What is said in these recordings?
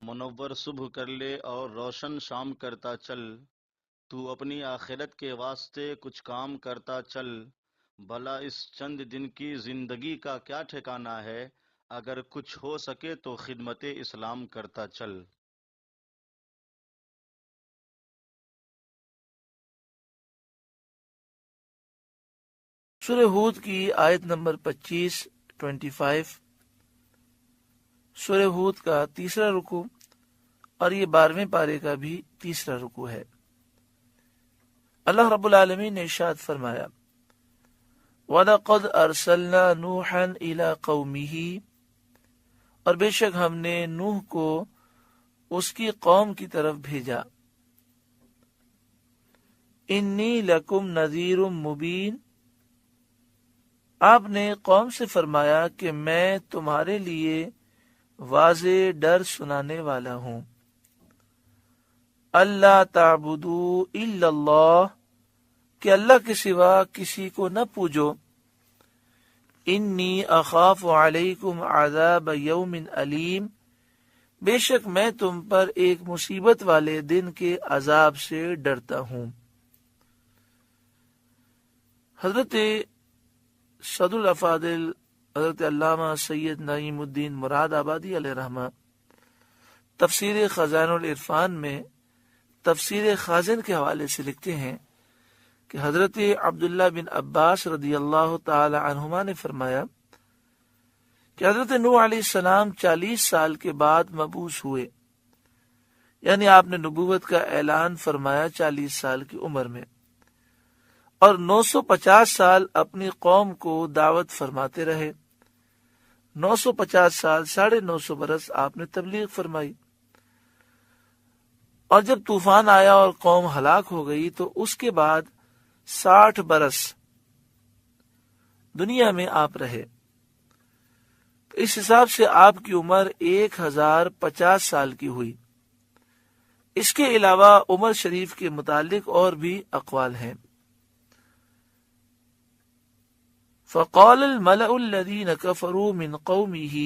منور صبح کر لے اور روشن شام کرتا چل، تو اپنی آخرت کے واسطے کچھ کام کرتا چل، بھلا اس چند دن کی زندگی کا کیا ٹھکانہ ہے، اگر کچھ ہو سکے تو خدمت اسلام کرتا چل۔ سورہ ہود کی آیت نمبر 25 سورہ ہود کا تیسرا رکوع اور یہ 12ویں پارے کا بھی تیسرا رکوع ہے۔ اللہ رب العالمین نے ارشاد فرمایا، وَلَقَدْ أَرْسَلْنَا نُوحًا إِلَىٰ قَوْمِهِ، اور بے شک ہم نے نوح کو اس کی قوم کی طرف بھیجا۔ انی لکم نذیر مبین، آپ نے قوم سے فرمایا کہ میں تمہارے لیے واضح ڈر سنانے والا ہوں۔ اللہ تعبدوا الا اللہ، کہ اللہ کے سوا کسی کو نہ پوجو۔ انی اخاف علیکم عذاب یوم علیم، بے شک میں تم پر ایک مصیبت والے دن کے عذاب سے ڈرتا ہوں۔ حضرت صدر الافاضل حضرت علامہ سید نعیم الدین مراد آبادی علیہ رحمہ تفسیر خزائن العرفان میں تفسیر خازن کے حوالے سے لکھتے ہیں کہ حضرت عبداللہ بن عباس رضی اللہ تعالی عنہما نے فرمایا کہ حضرت نوح علیہ السلام 40 سال کے بعد مبعوث ہوئے، یعنی آپ نے نبوت کا اعلان فرمایا 40 سال کی عمر میں، اور 950 سال اپنی قوم کو دعوت فرماتے رہے۔ 950 سال 950 برس آپ نے تبلیغ فرمائی، اور جب طوفان آیا اور قوم ہلاک ہو گئی تو اس کے بعد 60 برس دنیا میں آپ رہے۔ اس حساب سے آپ کی عمر 1050 سال کی ہوئی۔ اس کے علاوہ عمر شریف کے متعلق اور بھی اقوال ہیں۔ فقال الملأ الذين كفروا من قومه،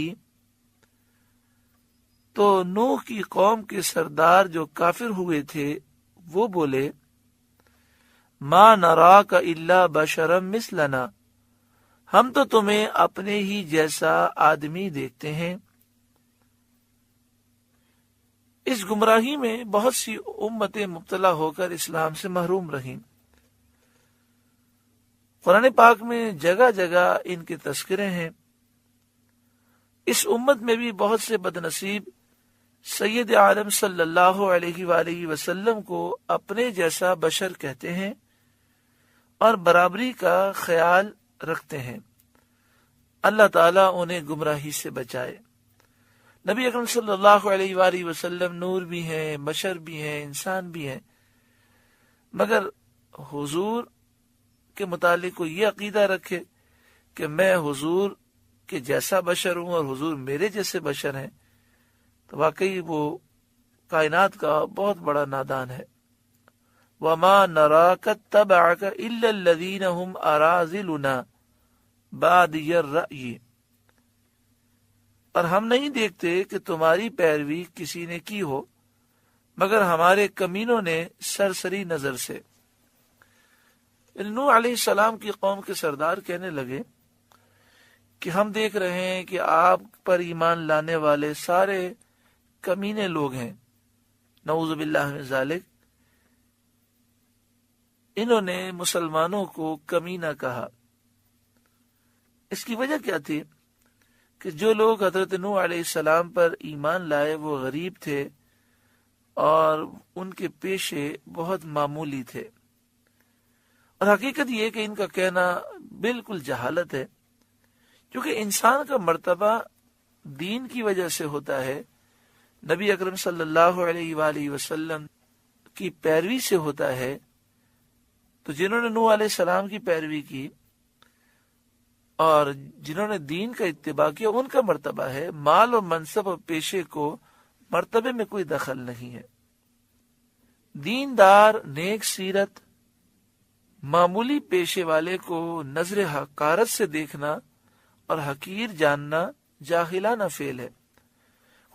تو نوح کی قوم کے سردار جو کافر ہوئے تھے وہ بولے، ما نراک الا بشرا مثلنا، ہم تو تمہیں اپنے ہی جیسا آدمی دیکھتے ہیں۔ اس گمراہی میں بہت سی امتیں مبتلا ہو کر اسلام سے محروم رہیں۔ قرآن پاک میں جگہ جگہ ان کے تذکرے ہیں۔ اس امت میں بھی بہت سے بدنصیب سید عالم صلی اللہ علیہ وآلہ وسلم کو اپنے جیسا بشر کہتے ہیں اور برابری کا خیال رکھتے ہیں۔ اللہ تعالیٰ انہیں گمراہی سے بچائے۔ نبی اکرم صلی اللہ علیہ وآلہ وسلم نور بھی ہیں، بشر بھی ہیں، انسان بھی ہیں، مگر حضور کے متعلق کو یہ عقیدہ رکھے کہ میں حضور کے جیسا بشر ہوں اور حضور میرے جیسے بشر ہیں، تو واقعی وہ کائنات کا بہت بڑا نادان ہے۔ وَمَا نَرَاكَ اتَّبَعَكَ إِلَّا الَّذِينَ هُمْ أَرَاذِلُنَا بَادِيَ الرَّأْيِ، اور ہم نہیں دیکھتے کہ تمہاری پیروی کسی نے کی ہو مگر ہمارے کمینوں نے سرسری نظر سے۔ نوح علیہ السلام کی قوم کے سردار کہنے لگے کہ ہم دیکھ رہے ہیں کہ آپ پر ایمان لانے والے سارے کمینے لوگ ہیں، نعوذ باللہ من ذالک۔ انہوں نے مسلمانوں کو کمینہ کہا۔ اس کی وجہ کیا تھی؟ کہ جو لوگ حضرت نوح علیہ السلام پر ایمان لائے وہ غریب تھے اور ان کے پیشے بہت معمولی تھے، اور حقیقت یہ کہ ان کا کہنا بالکل جہالت ہے، کیونکہ انسان کا مرتبہ دین کی وجہ سے ہوتا ہے، نبی اکرم صلی اللہ علیہ وآلہ وسلم کی پیروی سے ہوتا ہے۔ تو جنہوں نے نوح علیہ السلام کی پیروی کی اور جنہوں نے دین کا اتباع کیا ان کا مرتبہ ہے، مال اور منصب اور پیشے کو مرتبے میں کوئی دخل نہیں ہے۔ دیندار، نیک سیرت، معمولی پیشے والے کو نظر حقارت سے دیکھنا اور حقیر جاننا جاہلانہ فعل ہے۔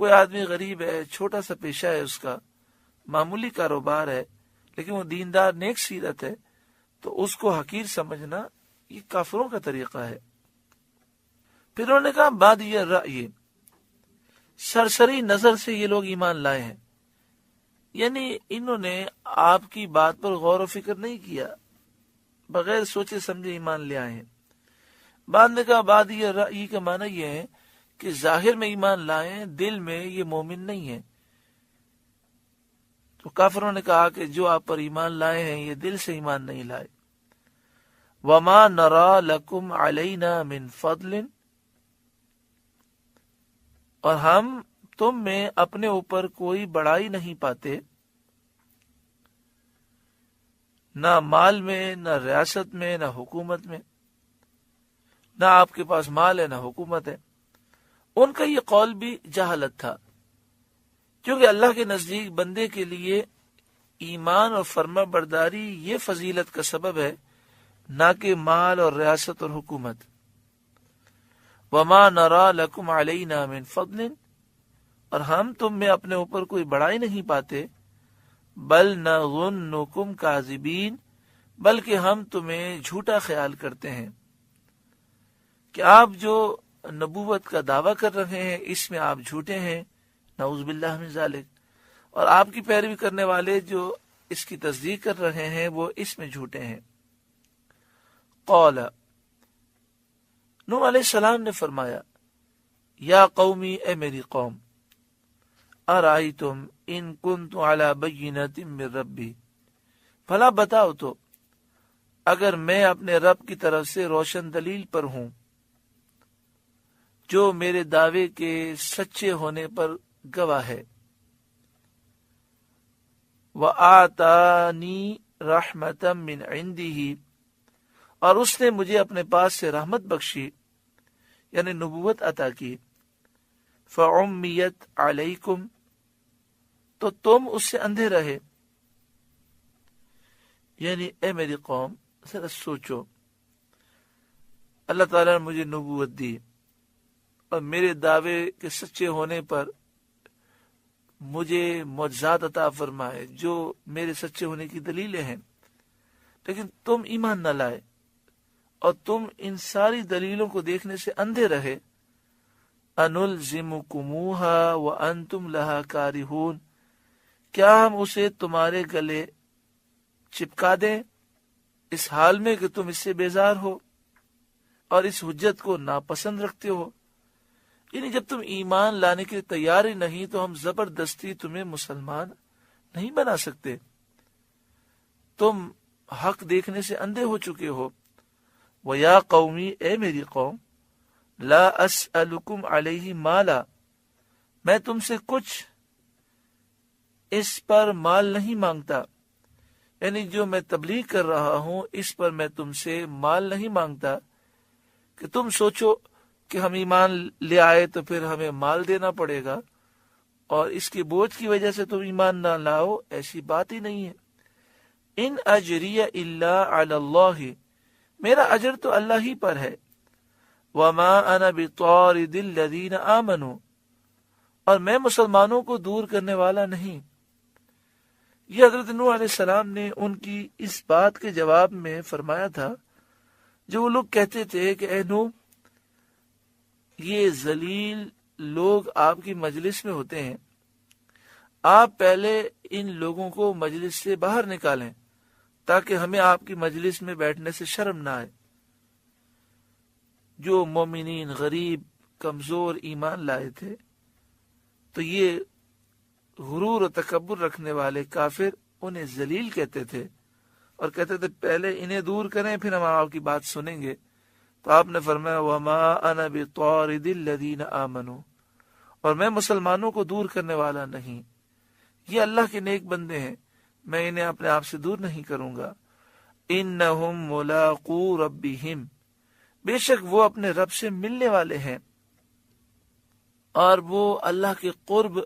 کوئی آدمی غریب ہے، چھوٹا سا پیشہ ہے اس کا، معمولی کاروبار ہے، لیکن وہ دیندار نیک سیرت ہے، تو اس کو حقیر سمجھنا یہ کافروں کا طریقہ ہے۔ پھر انہوں نے کہا بعد یہ رأی، سرسری نظر سے یہ لوگ ایمان لائے ہیں، یعنی انہوں نے آپ کی بات پر غور و فکر نہیں کیا، بغیر سوچے سمجھے ایمان لے آئے ہیں۔ بعد نے کہا بعد یہ رأی کا معنی یہ ہے کہ ظاہر میں ایمان لائے ہیں، دل میں یہ مومن نہیں ہے۔ تو کافروں نے کہا کہ جو آپ پر ایمان لائے ہیں یہ دل سے ایمان نہیں لائے۔ وَمَا نَرَى لَكُمْ عَلَيْنَا مِنْ فَضْلٍ، اور ہم تم میں اپنے اوپر کوئی بڑائی نہیں پاتے، نہ مال میں، نہ ریاست میں، نہ حکومت میں، نہ آپ کے پاس مال ہے نہ حکومت ہے۔ ان کا یہ قول بھی جہالت تھا، کیونکہ اللہ کے نزدیک بندے کے لیے ایمان اور فرما برداری یہ فضیلت کا سبب ہے، نہ کہ مال اور ریاست اور حکومت۔ وَمَا نَرَى لَكُمْ عَلَيْنَا مِنْ فَضْلٍ، اور ہم تم میں اپنے اوپر کوئی بڑائی نہیں پاتے، بل نَظُنُّكُمْ كَاذِبِينَ، بلکہ ہم تمہیں جھوٹا خیال کرتے ہیں کہ آپ جو نبوت کا دعویٰ کر رہے ہیں اس میں آپ جھوٹے ہیں، نعوذ باللہ من ذالک، اور آپ کی پیروی کرنے والے جو اس کی تصدیق کر رہے ہیں وہ اس میں جھوٹے ہیں۔ قال، نوح علیہ السلام نے فرمایا، یا قومی، اے میری قوم، ارائیتم ان کنت علی بینۃ من ربی، بھلا بتاؤ تو اگر میں اپنے رب کی طرف سے روشن دلیل پر ہوں، جو میرے دعوے کے سچے ہونے پر گواہ ہے، وَآتَانِي رَحْمَةً مِّنْ عِنْدِهِ، اور اس نے مجھے اپنے پاس سے رحمت بخشی، یعنی نبوت عطا کی، فَعُمِّيَتْ عَلَيْكُمْ، تو تم اس سے اندھے رہے۔ یعنی اے میری قوم، ذرا سوچو، اللہ تعالیٰ نے مجھے نبوت دی اور میرے دعوے کے سچے ہونے پر مجھے معجزات عطا فرمائے جو میرے سچے ہونے کی دلیلیں ہیں، لیکن تم ایمان نہ لائے اور تم ان ساری دلیلوں کو دیکھنے سے اندھے رہے۔ أَنُلْزِمُكُمُوهَا وَأَنْتُمْ لَهَا كَارِهُونَ، کیا ہم اسے تمہارے گلے چپکا دیں اس حال میں کہ تم اس سے بیزار ہو اور اس حجت کو ناپسند رکھتے ہو؟ یعنی جب تم ایمان لانے کے تیار ہی نہیں تو ہم زبردستی تمہیں مسلمان نہیں بنا سکتے۔ تم حق دیکھنے سے اندھے ہو چکے ہو۔ وَيَا قَوْمِ، اے میری قوم، لَا أَسْأَلُكُمْ عَلَيْهِ مَالًا، میں تم سے کچھ اس پر مال نہیں مانگتا، یعنی جو میں تبلیغ کر رہا ہوں اس پر میں تم سے مال نہیں مانگتا کہ تم سوچو کہ ہم ایمان لے آئے تو پھر ہمیں مال دینا پڑے گا اور اس کے بوجھ کی وجہ سے تم ایمان نہ لاؤ، ایسی بات ہی نہیں ہے۔ ان اجری الا علی اللہ، میرا اجر تو اللہ ہی پر ہے۔ وما انا بطارد الذین آمنوا، اور میں مسلمانوں کو دور کرنے والا نہیں۔ یہ حضرت نوح علیہ السلام نے ان کی اس بات کے جواب میں فرمایا تھا جو وہ لوگ کہتے تھے کہ اے نوح، یہ ذلیل لوگ آپ کی مجلس میں ہوتے ہیں، آپ پہلے ان لوگوں کو مجلس سے باہر نکالیں تاکہ ہمیں آپ کی مجلس میں بیٹھنے سے شرم نہ آئے۔ جو مومنین غریب کمزور ایمان لائے تھے تو یہ غرور و تکبر رکھنے والے کافر انہیں ذلیل کہتے تھے اور کہتے تھے پہلے انہیں دور کریں پھر ہم آپ کی بات سنیں گے۔ تو آپ نے فرمایا وَمَا أَنَا بِطَارِدِ الَّذِينَ آمَنُوا، اور میں مسلمانوں کو دور کرنے والا نہیں، یہ اللہ کے نیک بندے ہیں، میں انہیں اپنے آپ سے دور نہیں کروں گا۔ إِنَّهُمْ مُلَاقُو رَبِّهِمْ، بے شک وہ اپنے رب سے ملنے والے ہیں اور وہ اللہ کے قرب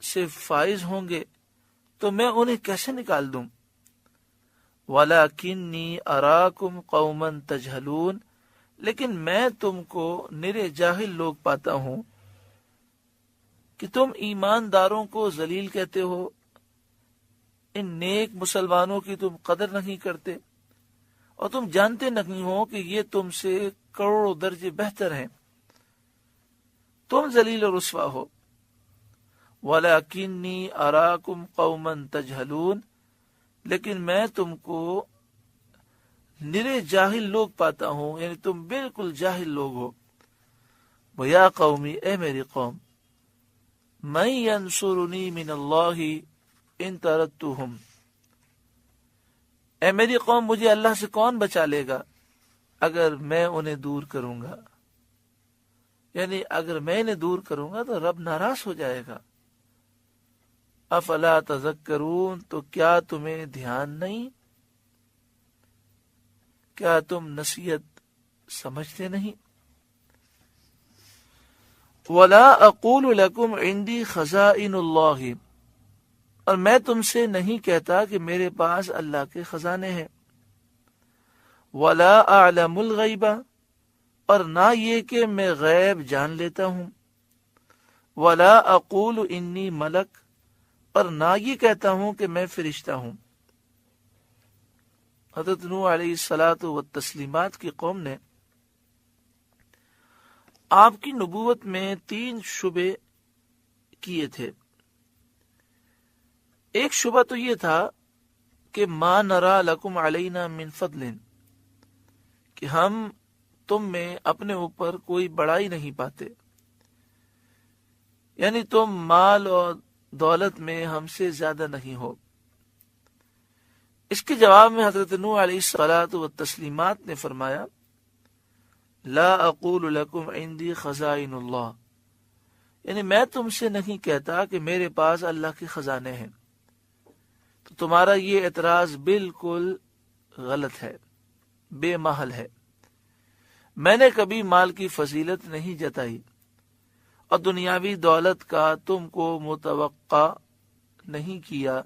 سے فائز ہوں گے، تو میں انہیں کیسے نکال دوں؟ وَلَكِنِّي أَرَاكُمْ قَوْمًا تَجْهَلُونَ، لیکن میں تم کو نرے جاہل لوگ پاتا ہوں کہ تم ایمانداروں کو ذلیل کہتے ہو، ان نیک مسلمانوں کی تم قدر نہیں کرتے، اور تم جانتے نہیں ہو کہ یہ تم سے کروڑوں درجے بہتر ہیں، تم ذلیل و رسوا ہو۔ وَلَكِنِّي أَرَاكُمْ قَوْمًا تَجْهَلُونَ، لیکن میں تم کو نرے جاہل لوگ پاتا ہوں، یعنی تم بالکل جاہل لوگ ہو۔ وَيَا قَوْمِ، اے میری قوم، مَن يَنصُرُنِي مِنَ اللَّهِ إِن طَرَدتُّهُمْ، اے میری قوم مجھے اللہ سے کون بچا لے گا اگر میں انہیں دور کروں گا، یعنی اگر میں انہیں دور کروں گا تو رب ناراض ہو جائے گا۔ افلا تذکرون، تو کیا تمہیں دھیان نہیں، کیا تم نصیحت سمجھتے نہیں؟ وَلَا أَقُولُ لَكُمْ عِنْدِي خَزَائِنُ اللَّهِ، اور میں تم سے نہیں کہتا کہ میرے پاس اللہ کے خزانے ہیں۔ وَلَا أَعْلَمُ الْغَيْبَ، اور نہ یہ کہ میں غیب جان لیتا ہوں۔ وَلَا أَقُولُ إِنِّي مَلَكٌ، اور نہ یہ کہتا ہوں کہ میں فرشتہ ہوں۔ حضرت نوح علیہ الصلاۃ والتسلیمات کی قوم نے آپ کی نبوت میں 3 شبے کیے تھے۔ ایک شبہ تو یہ تھا کہ ما نرا لکم علینا من فضل، کہ ہم تم میں اپنے اوپر کوئی بڑائی نہیں پاتے، یعنی تم مال اور دولت میں ہم سے زیادہ نہیں ہو۔ اس کے جواب میں حضرت نوح علیہ الصلاۃ والتسلیمات نے فرمایا لا اقول لکم عندی خزائن اللہ، یعنی میں تم سے نہیں کہتا کہ میرے پاس اللہ کے خزانے ہیں۔ تو تمہارا یہ اعتراض بالکل غلط ہے، بے محل ہے۔ میں نے کبھی مال کی فضیلت نہیں جتائی، اور دنیاوی دولت کا تم کو متوقع نہیں کیا۔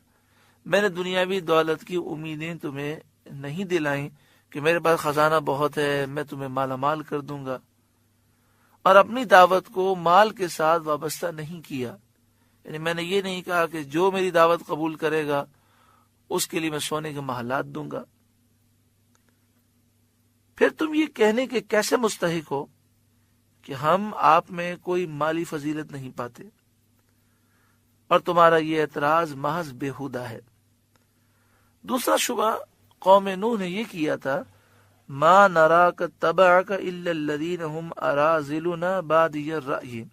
میں نے دنیاوی دولت کی امیدیں تمہیں نہیں دلائیں کہ میرے پاس خزانہ بہت ہے، میں تمہیں مالا مال کر دوں گا، اور اپنی دعوت کو مال کے ساتھ وابستہ نہیں کیا۔ یعنی میں نے یہ نہیں کہا کہ جو میری دعوت قبول کرے گا اس کے لیے میں سونے کے محلات دوں گا۔ پھر تم یہ کہنے کے کیسے مستحق ہو کہ ہم آپ میں کوئی مالی فضیلت نہیں پاتے، اور تمہارا یہ اعتراض محض بےہودہ ہے۔ دوسرا شبہ قوم نوح نے یہ کیا تھا ما نراک تبعک الا الذین هم اراذلنا بادی الرأی،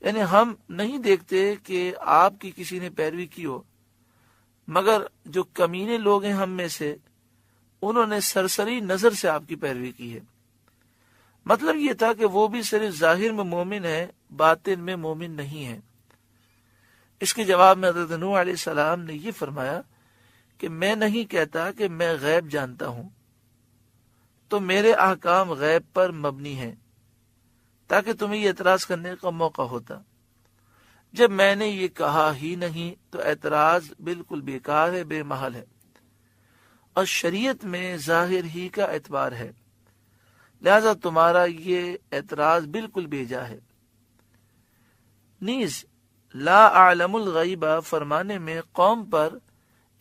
یعنی ہم نہیں دیکھتے کہ آپ کی کسی نے پیروی کی ہو مگر جو کمینے لوگ ہیں ہم میں سے، انہوں نے سرسری نظر سے آپ کی پیروی کی ہے۔ مطلب یہ تھا کہ وہ بھی صرف ظاہر میں مومن ہے، باطن میں مومن نہیں ہے۔ اس کے جواب میں حضرت نوح علیہ السلام نے یہ فرمایا کہ میں نہیں کہتا کہ میں غیب جانتا ہوں، تو میرے احکام غیب پر مبنی ہیں، تاکہ تمہیں یہ اعتراض کرنے کا موقع ہوتا۔ جب میں نے یہ کہا ہی نہیں تو اعتراض بالکل بیکار ہے، بے محل ہے، اور شریعت میں ظاہر ہی کا اعتبار ہے، لہذا تمہارا یہ اعتراض بالکل بیجا ہے۔ نیز لا اعلم الغیب فرمانے میں قوم پر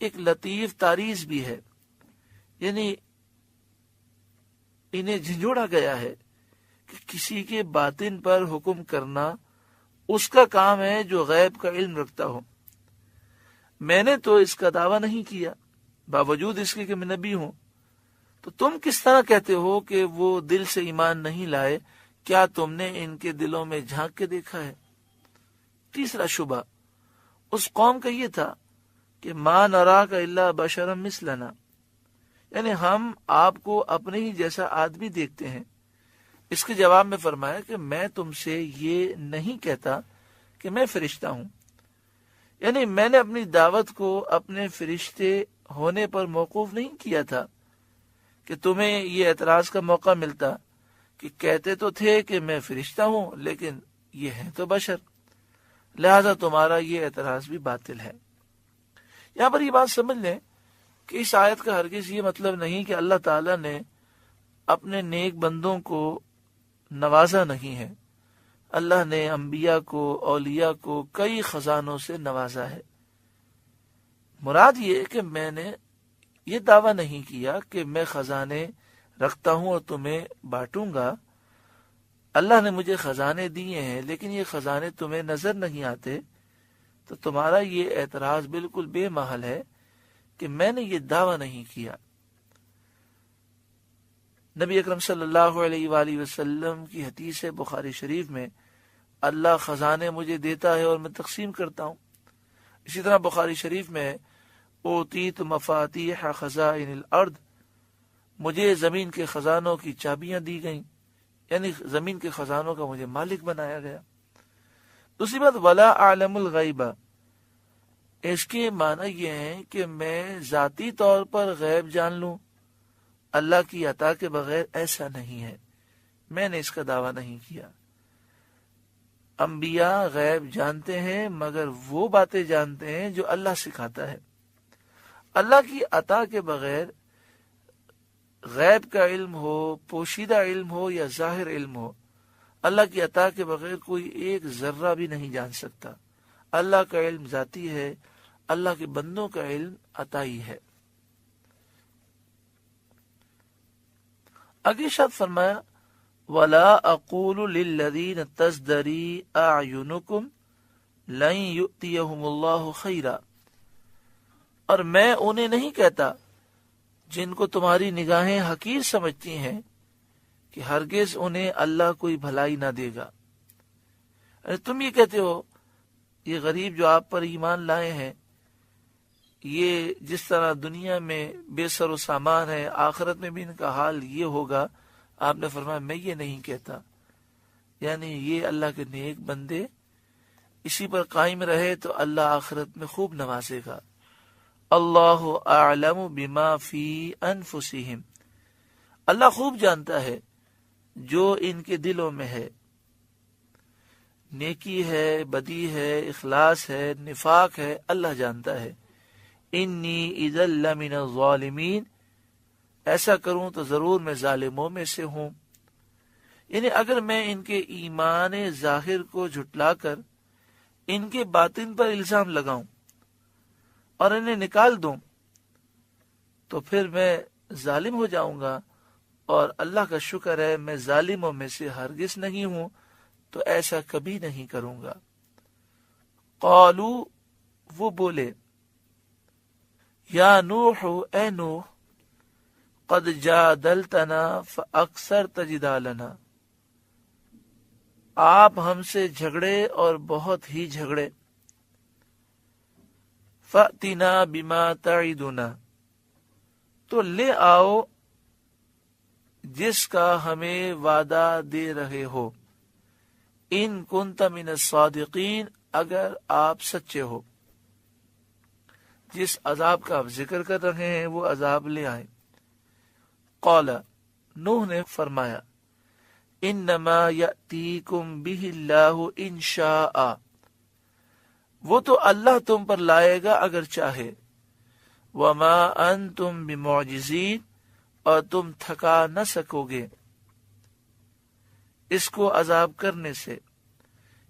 ایک لطیف تعریض بھی ہے، یعنی انہیں جھنجھوڑا گیا ہے کہ کسی کے باطن پر حکم کرنا اس کا کام ہے جو غیب کا علم رکھتا ہو۔ میں نے تو اس کا دعویٰ نہیں کیا، باوجود اس کے کہ میں نبی ہوں، تو تم کس طرح کہتے ہو کہ وہ دل سے ایمان نہیں لائے؟ کیا تم نے ان کے دلوں میں جھانک کے دیکھا ہے؟ تیسرا شبہ اس قوم کا یہ تھا کہ ما نراک الا بشرا مثلنا، یعنی ہم آپ کو اپنے ہی جیسا آدمی دیکھتے ہیں۔ اس کے جواب میں فرمایا کہ میں تم سے یہ نہیں کہتا کہ میں فرشتہ ہوں، یعنی میں نے اپنی دعوت کو اپنے فرشتے ہونے پر موقوف نہیں کیا تھا کہ تمہیں یہ اعتراض کا موقع ملتا کہ کہتے تو تھے کہ میں فرشتہ ہوں لیکن یہ ہے تو بشر، لہذا تمہارا یہ اعتراض بھی باطل ہے۔ یہاں پر یہ بات سمجھ لیں کہ اس آیت کا ہرگز یہ مطلب نہیں کہ اللہ تعالیٰ نے اپنے نیک بندوں کو نوازا نہیں ہے، اللہ نے انبیاء کو، اولیاء کو کئی خزانوں سے نوازا ہے۔ مراد یہ کہ میں نے یہ دعویٰ نہیں کیا کہ میں خزانے رکھتا ہوں اور تمہیں بانٹوں گا۔ اللہ نے مجھے خزانے دیے ہیں، لیکن یہ خزانے تمہیں نظر نہیں آتے، تو تمہارا یہ اعتراض بالکل بے محل ہے کہ میں نے یہ دعویٰ نہیں کیا۔ نبی اکرم صلی اللہ علیہ وآلہ وسلم کی حدیث بخاری شریف میں اللہ خزانے مجھے دیتا ہے اور میں تقسیم کرتا ہوں۔ اسی طرح بخاری شریف میں اوتیت مفاتیح خزائن الارض، مجھے زمین کے خزانوں کی چابیاں دی گئیں، یعنی زمین کے خزانوں کا مجھے مالک بنایا گیا۔ دوسری بات ولا اعلم الغیبہ، اس کے معنی یہ ہے کہ میں ذاتی طور پر غیب جان لوں، اللہ کی عطا کے بغیر ایسا نہیں ہے، میں نے اس کا دعویٰ نہیں کیا۔ انبیاء غیب جانتے ہیں، مگر وہ باتیں جانتے ہیں جو اللہ سکھاتا ہے۔ اللہ کی عطا کے بغیر غیب کا علم ہو، پوشیدہ علم ہو یا ظاہر علم ہو، اللہ کی عطا کے بغیر کوئی ایک ذرہ بھی نہیں جان سکتا۔ اللہ کا علم ذاتی ہے، اللہ کے بندوں کا علم عطائی ہے۔ آگے شاد فرمایا وَلَا أَقُولُ لِلَّذِينَ تَزْدَرِي أَعْيُنُكُمْ لَن يُؤْتِيَهُمُ اللَّهُ خَيْرًا، اور میں انہیں نہیں کہتا جن کو تمہاری نگاہیں حقیر سمجھتی ہیں کہ ہرگز انہیں اللہ کوئی بھلائی نہ دے گا۔ تم یہ کہتے ہو یہ غریب جو آپ پر ایمان لائے ہیں، یہ جس طرح دنیا میں بے سر و سامان ہے، آخرت میں بھی ان کا حال یہ ہوگا۔ آپ نے فرمایا میں یہ نہیں کہتا، یعنی یہ اللہ کے نیک بندے اسی پر قائم رہے تو اللہ آخرت میں خوب نوازے گا۔ اللہ اعلم بما فی انفسہم، اللہ خوب جانتا ہے جو ان کے دلوں میں ہے، نیکی ہے، بدی ہے، اخلاص ہے، نفاق ہے، اللہ جانتا ہے۔ انی اذا لمن الظالمین، ایسا کروں تو ضرور میں ظالموں میں سے ہوں۔ یعنی اگر میں ان کے ایمان ظاہر کو جھٹلا کر ان کے باطن پر الزام لگاؤں اور انہیں نکال دوں تو پھر میں ظالم ہو جاؤں گا، اور اللہ کا شکر ہے میں ظالموں میں سے ہرگز نہیں ہوں، تو ایسا کبھی نہیں کروں گا۔ قالو، وہ بولے، یا نوح، اے نوح، قد جادلتنا فاکثرت جدالنا، آپ ہم سے جھگڑے اور بہت ہی جھگڑے۔ فأتنا بما تعدنا، تو لے آؤ جس کا ہمیں وعدہ دے رہے ہو، ان کنت من الصادقین، اگر آپ سچے ہو۔ جس عذاب کا آپ ذکر کر رہے ہیں وہ عذاب لے آئیں۔ قال، نوح نے فرمایا، انما یأتیکم بہ اللہ ان شاء، وہ تو اللہ تم پر لائے گا اگر چاہے۔ وما انتم بمعجزین، اور تم تھکا نہ سکو گے اس کو عذاب کرنے سے،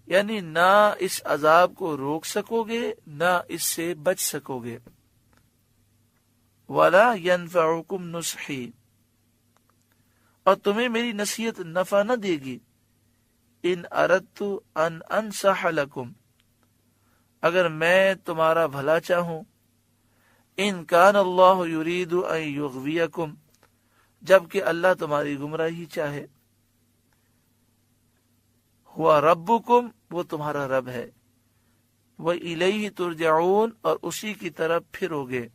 یعنی نہ اس عذاب کو روک سکو گے نہ اس سے بچ سکو گے۔ ولا ينفعکم نصحی، اور تمہیں میری نصیحت نفع نہ دے گی۔ ان اردت ان انصح لکم، اگر میں تمہارا بھلا چاہوں۔ ان کان اللہ یرید ان یغویکم، جبکہ اللہ تمہاری گمراہی چاہے۔ ہوا ربکم، وہ تمہارا رب ہے۔ وَإِلَيْهِ تُرْجَعُونَ، اور اسی کی طرف پھرو گے۔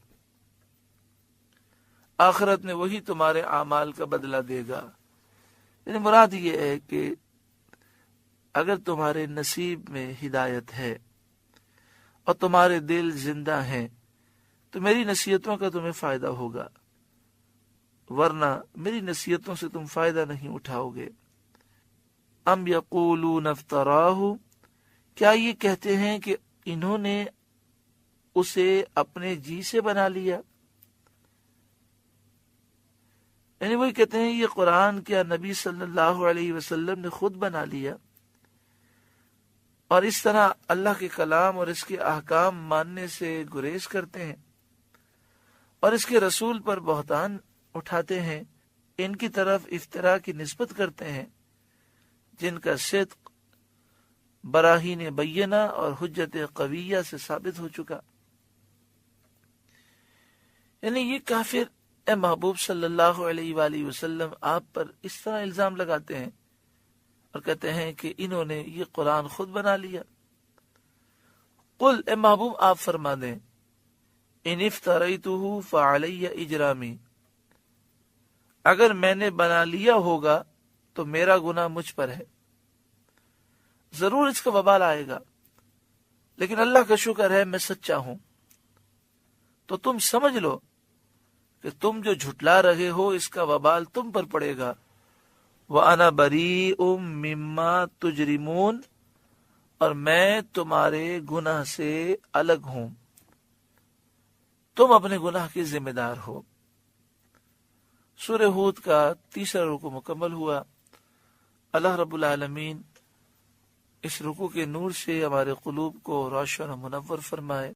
آخرت میں وہی تمہارے اعمال کا بدلہ دے گا۔ یعنی مراد یہ ہے کہ اگر تمہارے نصیب میں ہدایت ہے اور تمہارے دل زندہ ہیں تو میری نصیحتوں کا تمہیں فائدہ ہوگا، ورنہ میری نصیحتوں سے تم فائدہ نہیں اٹھاؤ گے۔ ام یقولون افتراہ، کیا یہ کہتے ہیں کہ انہوں نے اسے اپنے جی سے بنا لیا؟ یعنی وہی کہتے ہیں یہ قرآن کیا نبی صلی اللہ علیہ وسلم نے خود بنا لیا؟ اور اس طرح اللہ کے کلام اور اس کے احکام ماننے سے گریز کرتے ہیں اور اس کے رسول پر بہتان اٹھاتے ہیں، ان کی طرف افتراء کی نسبت کرتے ہیں جن کا صدق براہین بینہ اور حجت قویہ سے ثابت ہو چکا۔ یعنی یہ کافر اے محبوب صلی اللہ علیہ وآلہ وسلم آپ پر اس طرح الزام لگاتے ہیں اور کہتے ہیں کہ انہوں نے یہ قرآن خود بنا لیا۔ قل اے محبوب آپ فرما دیں، ان افتریتہ فعلی اجرامی، اگر میں نے بنا لیا ہوگا تو میرا گناہ مجھ پر ہے، ضرور اس کا وبال آئے گا، لیکن اللہ کا شکر ہے میں سچا ہوں، تو تم سمجھ لو کہ تم جو جھٹلا رہے ہو اس کا وبال تم پر پڑے گا۔ وَأَنَا بَرِيءٌ مِّمَّا تُجْرِمُونَ، اور میں تمہارے گناہ سے الگ ہوں، تم اپنے گناہ کے ذمہ دار ہو۔ سورہ ہود کا 3 رکوع مکمل ہوا۔ اللہ رب العالمین اس رکوع کے نور سے ہمارے قلوب کو روشن و منور فرمائے۔